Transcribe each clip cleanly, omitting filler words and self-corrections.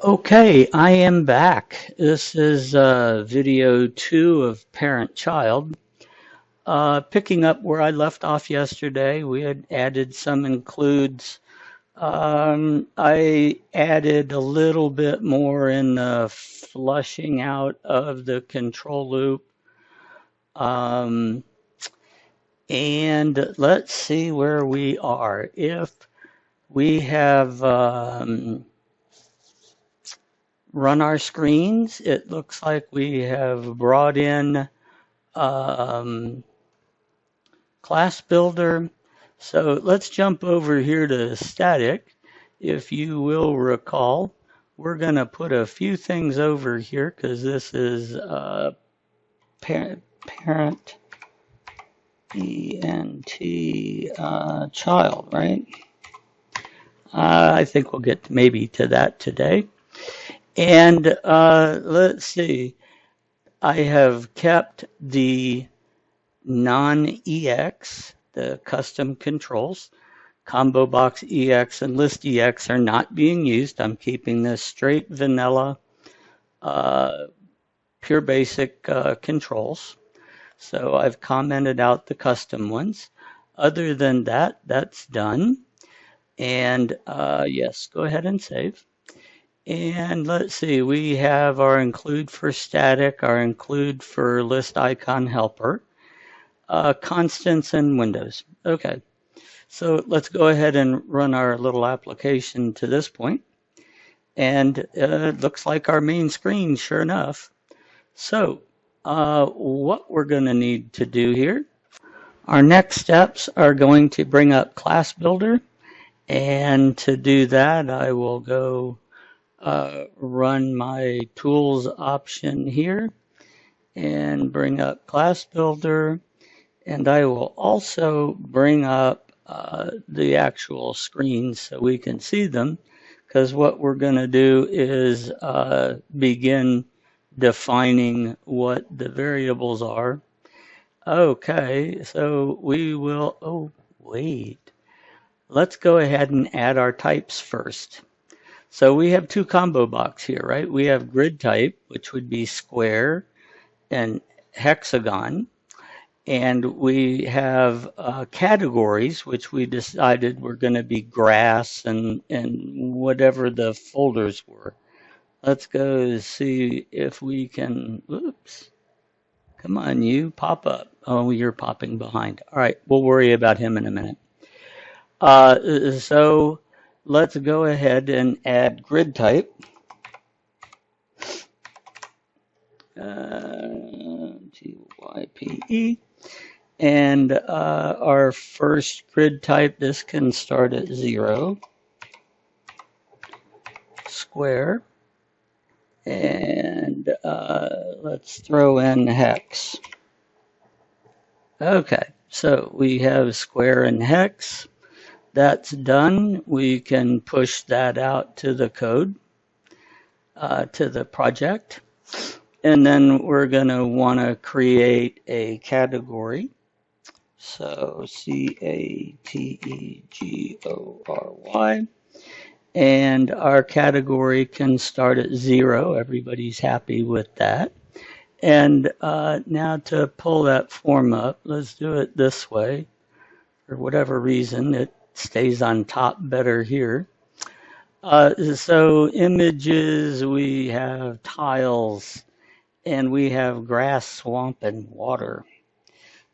Okay, I am back. This is video 2 of Parent-Child. Picking up where I left off yesterday, we had added some includes. I added a little bit more in the flushing out of the control loop. Um, and let's see where we are. If we have run our screens, it looks like we have brought in um, ClassBuilder. So let's jump over here to static. If you will recall, we're going to put a few things over here because this is parent ENT child, right? I think we'll get maybe to that today. And let's see. I have kept the non-EX, the custom controls. Combo box EX and list EX are not being used. I'm keeping this straight vanilla, uh, pure basic controls. So I've commented out the custom ones. Other than that, that's done. And yes, go ahead and save. And let's see, we have our include for static, our include for list icon helper, constants and windows. Okay, so let's go ahead and run our little application to this point. And it looks like our main screen, sure enough. So what we're going to need to do here, our next steps are going to bring up ClassBuilder. And to do that, I will go run my tools option here and bring up ClassBuilder. And I will also bring up the actual screens so we can see them, because what we're going to do is begin defining what the variables are. Okay, so we will, oh, wait. Let's go ahead and add our types first. So we have two combo box here, right? We have grid type, which would be square and hexagon. And we have categories, which we decided were going to be grass and whatever the folders were. Let's go see if we can, oops, come on, you pop up. Oh, you're popping behind. All right, we'll worry about him in a minute. So let's go ahead and add grid type. GYPE. And our first grid type, this can start at 0, square, and let's throw in hex. Okay, so we have square and hex. That's done. We can push that out to the code, to the project. And then we're going to want to create a category. So category. And our category can start at 0. Everybody's happy with that. And now to pull that form up, let's do it this way. For whatever reason, it stays on top better here. So images, we have tiles, and we have grass, swamp, and water.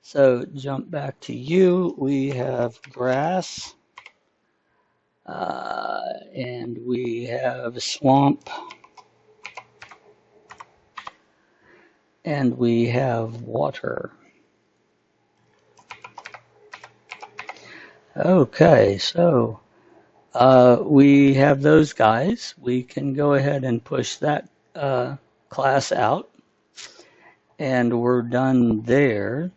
So jump back to you. We have grass, and we have swamp, and we have water. Okay, so we have those guys. We can go ahead and push that class out, and we're done there.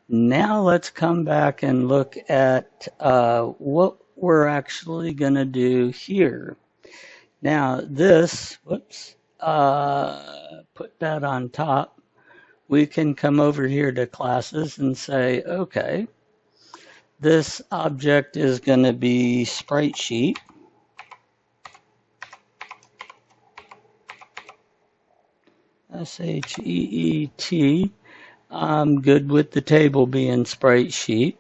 Now let's come back and look at what we're actually going to do here. Now this, whoops, put that on top. We can come over here to classes and say, okay, this object is going to be sprite sheet. SHEET. I'm good with the table being sprite sheet.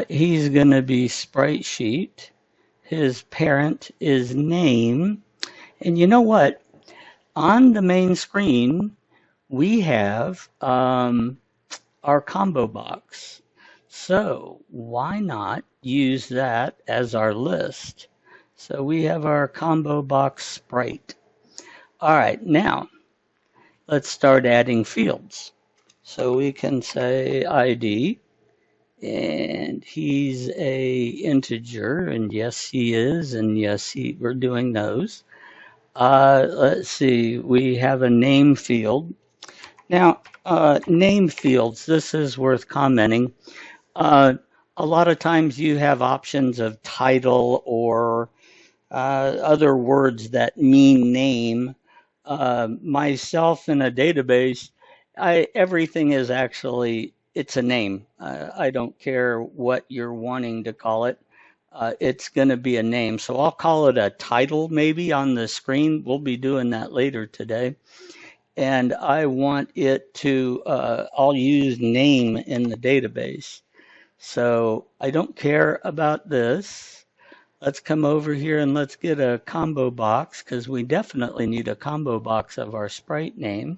He's going to be sprite sheet. His parent is name. And you know what? On the main screen, we have our combo box. So why not use that as our list? So we have our combo box sprite. All right, now let's start adding fields. So we can say ID, and he's a integer, and yes he is, and yes we're doing those. Let's see, we have a name field. Now, name fields, this is worth commenting. A lot of times you have options of title or other words that mean name. Myself in a database, everything is actually, it's a name. I don't care what you're wanting to call it. It's going to be a name. So I'll call it a title maybe on the screen. We'll be doing that later today. And I want it to, I'll use name in the database. So I don't care about this. Let's come over here and let's get a combo box because we definitely need a combo box of our sprite name.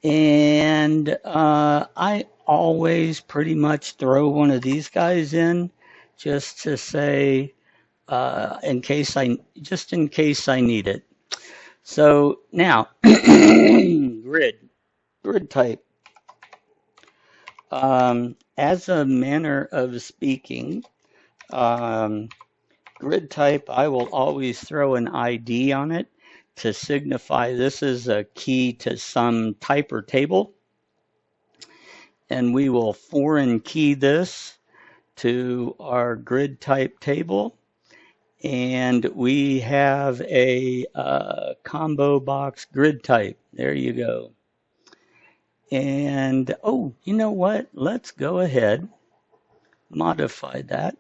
And I always pretty much throw one of these guys in just to say, in case I need it. So now, grid type. As a manner of speaking, grid type, I will always throw an ID on it to signify this is a key to some type or table. And we will foreign key this to our grid type table. And we have a combo box grid type. There you go. And, oh, you know what? Let's go ahead, modify that.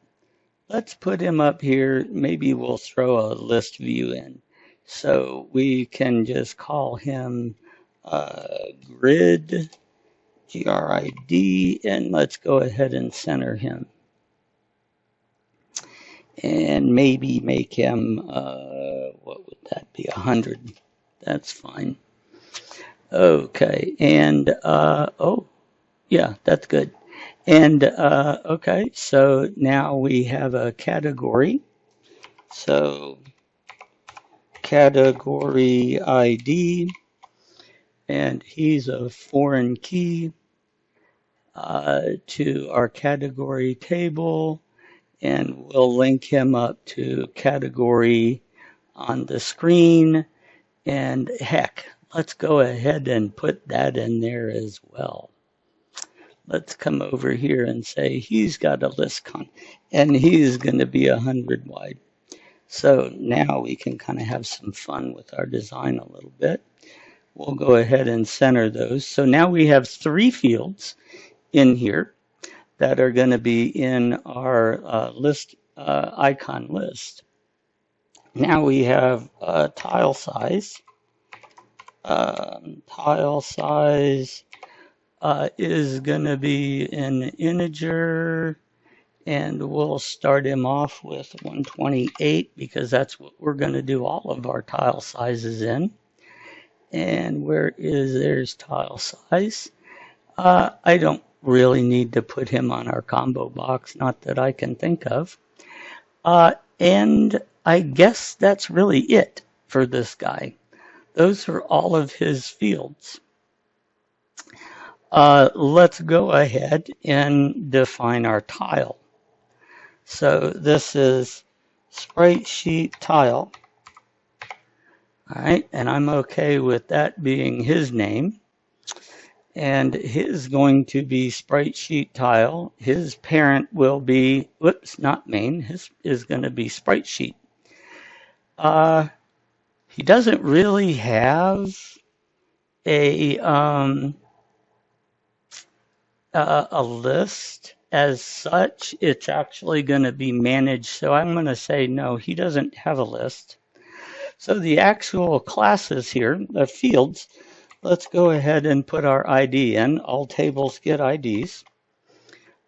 Let's put him up here. Maybe we'll throw a list view in. So we can just call him grid, GRID, and let's go ahead and center him. And maybe make him, what would that be, 100. That's fine. Okay, and, oh, yeah, that's good. And, okay, so now we have a category. So, category ID, and he's a foreign key to our category table, and we'll link him up to category on the screen. And heck, let's go ahead and put that in there as well. Let's come over here and say he's got a list con, and he's going to be 100 wide. So now we can kind of have some fun with our design a little bit. We'll go ahead and center those. So now we have 3 fields in here that are going to be in our list icon list. Now we have tile size. Tile size is going to be an integer, and we'll start him off with 128 because that's what we're going to do all of our tile sizes in. And there's tile size. I don't really need to put him on our combo box, not that I can think of. And I guess that's really it for this guy. Those are all of his fields. Let's go ahead and define our tile. So this is sprite sheet tile. All right, and I'm okay with that being his name. And his going to be sprite sheet tile. His parent will be, whoops, not main. His is going to be sprite sheet. He doesn't really have a list as such. It's actually going to be managed. So I'm going to say no, he doesn't have a list. So the actual classes here, the fields, let's go ahead and put our ID in. All tables get IDs.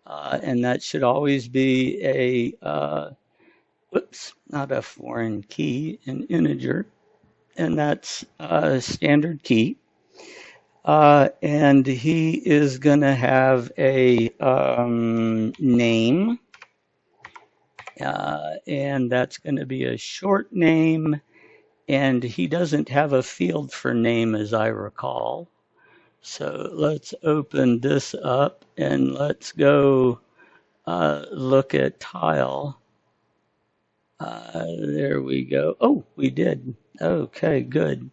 And that should always be whoops, not a foreign key, an integer. And that's a standard key. And he is going to have a name. And that's going to be a short name. And he doesn't have a field for name, as I recall. So let's open this up and let's go look at tile. There we go. Oh, we did. Okay, good.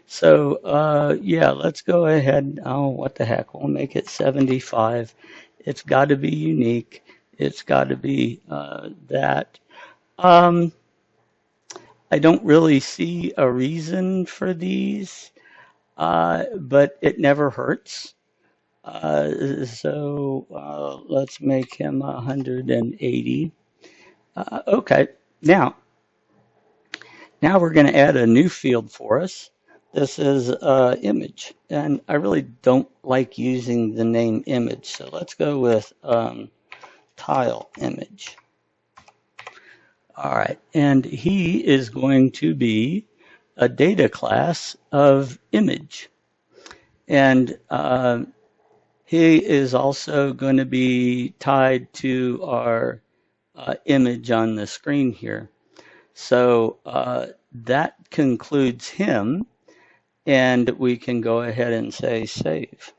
So yeah, let's go ahead. Oh, what the heck? We'll make it 75. It's got to be unique. It's got to be that. I don't really see a reason for these, but it never hurts. So let's make him 180. Okay, now we're going to add a new field for us. This is image, and I really don't like using the name image, so let's go with tile image. All right, and he is going to be a data class of image. And he is also going to be tied to our image on the screen here. So that concludes him, and we can go ahead and say save.